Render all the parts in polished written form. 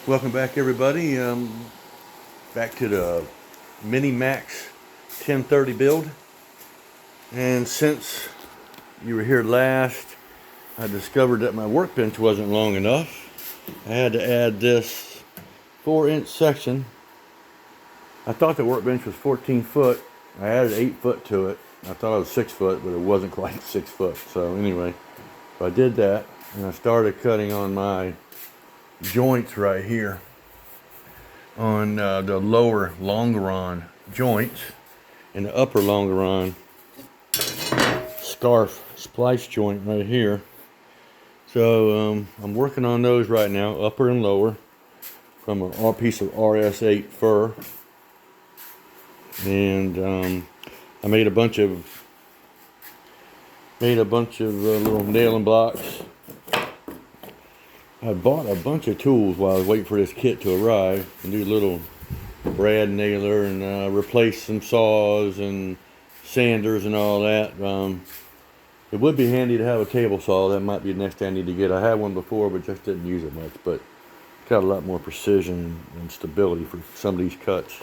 Welcome back, everybody. Back to the Mini Max 1030 build. And since you were here last, I discovered that my workbench wasn't long enough. I had to add this 4-inch section. I thought the workbench was 14 foot. I added 8 foot to it. I thought it was 6 foot, but it wasn't quite 6 foot. So anyway, I did that, and I started cutting on my joints right here on the lower longeron joints and the upper longeron scarf splice joint right here. So I'm working on those right now, upper and lower, from a piece of RS8 fur. And I made a bunch of little nailing blocks. I bought a bunch of tools while I was waiting for this kit to arrive. A new little brad nailer, and replace some saws and sanders and all that. It would be handy to have a table saw. That might be the next thing I need to get. I had one before, but just didn't use it much. But it's got a lot more precision and stability for some of these cuts.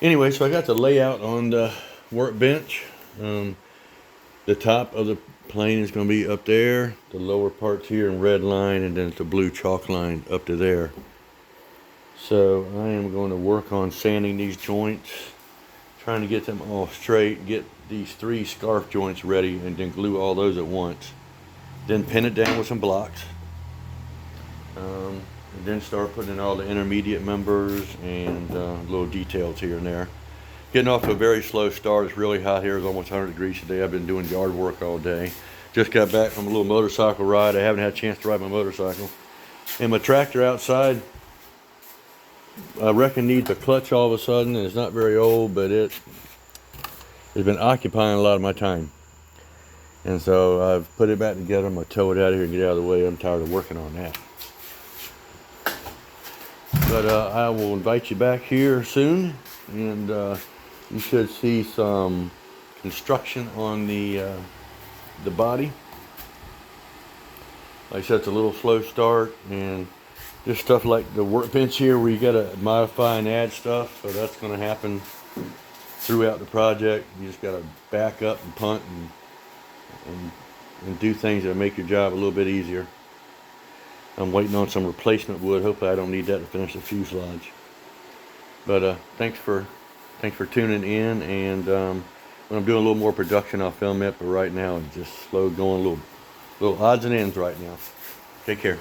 Anyway, so I got the layout on the workbench. The top of the plane is going to be up there, the lower parts here in red line, and then it's a blue chalk line up to there. So I am going to work on sanding these joints, trying to get them all straight, get these 3 scarf joints ready, and then glue all those at once. Then pin it down with some blocks, and then start putting in all the intermediate members and little details here and there. Getting off to a very slow start. It's really hot here. It's almost 100 degrees today. I've been doing yard work all day. Just got back from a little motorcycle ride. I haven't had a chance to ride my motorcycle. And my tractor outside, I reckon, needs a clutch all of a sudden. And it's not very old, but it has been occupying a lot of my time. And so I've put it back together. I'm going to tow it out of here and get out of the way. I'm tired of working on that. But I will invite you back here soon. And you should see some construction on the body. Like I said, it's a little slow start, and just stuff like the workbench here where you got to modify and add stuff. So that's going to happen throughout the project. You just got to back up and punt and do things that make your job a little bit easier. I'm waiting on some replacement wood. Hopefully I don't need that to finish the fuselage. But thanks for tuning in, and when I'm doing a little more production, I'll film it. But right now, it's just slow going, little odds and ends right now. Take care.